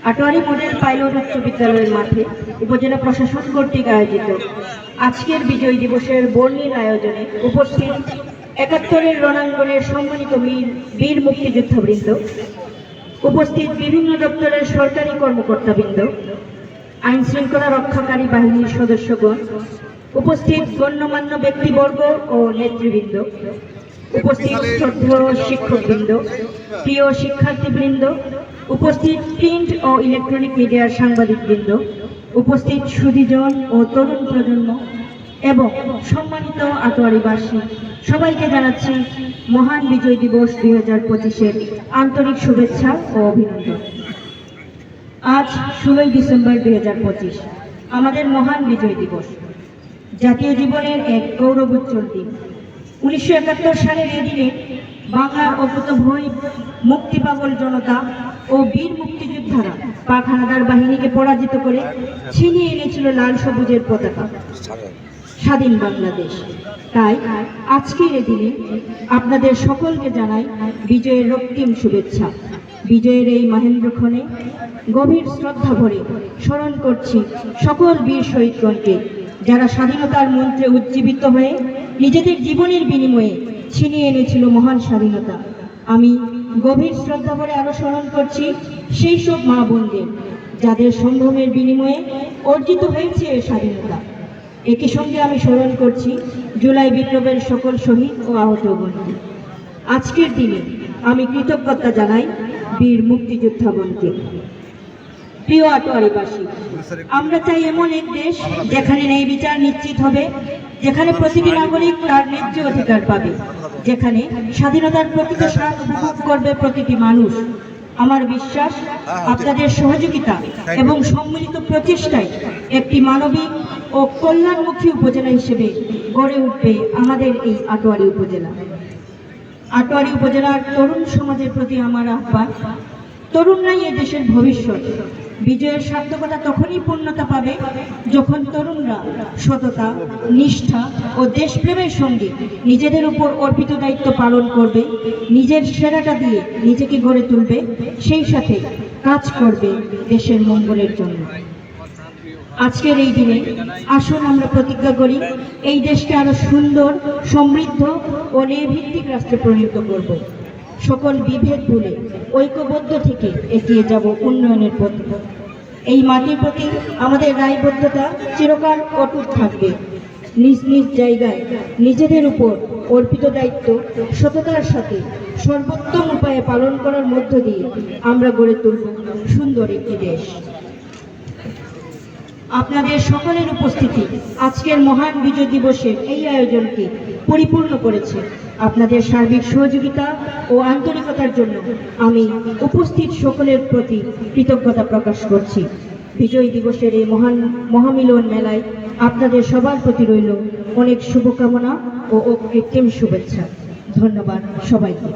Atwari model pilot উচ্চ বিদ্যালয়ের মাঠে উপজেলা প্রশাসন কর্তৃক আয়োজিত আজকের বিজয় দিবসের বর্ণিল আয়োজনে উপস্থিত ৭১-এর রণাঙ্গনের সম্মানিত বীর মুক্তিযোদ্ধাবৃন্দ, উপস্থিত বিভিন্ন দপ্তরের সরকারি কর্মকর্তাবৃন্দ, আইন শৃঙ্খলা রক্ষাকারী বাহিনীর সদস্যগণ, উপস্থিত গণ্যমান্য ব্যক্তিবর্গ ও নেতৃবৃন্দ, উপস্থিত শ্রদ্ধেয় শিক্ষকবৃন্দ, প্রিয় শিক্ষার্থীবৃন্দ, উপস্থিত প্রিন্ট ও ইলেকট্রনিক মিডিয়ার সাংবাদিকবৃন্দ, উপস্থিত সুধীজন ও তরুণ প্রজন্ম এবং সম্মানিত আটোয়ারীবাসী, সবাইকে জানাচ্ছি মহান বিজয় দিবস 2025-এর আন্তরিক শুভেচ্ছা ও অভিনন্দন। আজ 16 ডিসেম্বর 2025 আমাদের মহান বিজয় দিবস, জাতীয় জীবনের এক গৌরবোজ্জ্বল দিন। 1971 সালের এই দিনে বাংলার অকুতোভয় মুক্তিপাগল জনতা ও বীর মুক্তিযোদ্ধারা পাক হানাদার বাহিনীকে পরাজিত করে ছিনিয়ে এনেছিল লাল সবুজের পতাকা, স্বাধীন বাংলাদেশ। তাই আজকের এই দিনে আপনাদের সকলকে জানাই বিজয়ের রক্তিম শুভেচ্ছা। বিজয়ের এই মহেন্দ্রক্ষণে গভীর শ্রদ্ধা ভরে স্মরণ করছি সকল বীর শহীদগণকে, যারা স্বাধীনতার মন্ত্রে উজ্জীবিত হয়ে নিজেদের জীবনের বিনিময়ে ছিনিয়ে এনেছিল মহান স্বাধীনতা। আমি গভীর শ্রদ্ধা ভরে আরো স্মরণ করছি সেই সব মা বোনদের, যাদের সংগ্রামের বিনিময়ে অর্জিত হয়েছে এই স্বাধীনতা। একই সঙ্গে আমি স্মরণ করছি জুলাই বিপ্লবের সকল শহীদ ও আহতগণকে। আজকের দিনে আমি কৃতজ্ঞতা জানাই বীর মুক্তিযোদ্ধাগণকে। প্রিয় আটোয়ারীবাসী, আমরা চাই এমন এক দেশ যেখানে ন্যায় বিচার নিশ্চিত হবে, যেখানে প্রতিটি নাগরিক তার ন্যায্য অধিকার পাবে, যেখানে স্বাধীনতার প্রকৃত স্বাদ উপভোগ করবে প্রতিটি মানুষ। আমার বিশ্বাস আপনাদের সহযোগিতা এবং সম্মিলিত প্রচেষ্টায় একটি মানবিক ও কল্যাণমুখী উপজেলা হিসেবে গড়ে উঠবে আমাদের এই আটোয়ারী উপজেলা। আটোয়ারী উপজেলার তরুণ সমাজের প্রতি আমার আহ্বান, তরুণরাই এ দেশের ভবিষ্যৎ। বিজয়ের সার্থকতা তখনই পূর্ণতা পাবে যখন তরুণরা সততা, নিষ্ঠা ও দেশপ্রেমের সঙ্গে নিজেদের উপর অর্পিত দায়িত্ব পালন করবে, নিজের সেরাটা দিয়ে নিজেকে গড়ে তুলবে, সেই সাথে কাজ করবে দেশের মঙ্গলের জন্য। আজকের এই দিনে আসুন আমরা প্রতিজ্ঞা করি এই দেশকে আরো সুন্দর, সমৃদ্ধ ও ন্যায়ভিত্তিক রাষ্ট্রে পরিণত করব। সকল বিভেদ ভুলে ঐক্যবদ্ধ থেকে এগিয়ে যাব উন্নয়নের পথে। এই মাটির প্রতি আমাদের দায়বদ্ধতা চিরকাল অটুট থাকবে। নিজ নিজ জায়গায় নিজেদের উপর অর্পিত দায়িত্ব সততার সাথে সর্বোত্তম উপায়ে পালন করার মধ্য দিয়ে আমরা গড়ে তুলব সুন্দর একটি দেশ। আপনাদের সকলের উপস্থিতি আজকের মহান বিজয় দিবসের এই আয়োজনকে পরিপূর্ণ করেছে। আপনাদের সার্বিক সহযোগিতা ও আন্তরিকতার জন্য আমি উপস্থিত সকলের প্রতি কৃতজ্ঞতা প্রকাশ করছি। বিজয় দিবসের এই মহামিলন মেলায় আপনাদের সবার প্রতি রইল অনেক শুভকামনা ও অকৃত্রিম শুভেচ্ছা। ধন্যবাদ সবাইকে।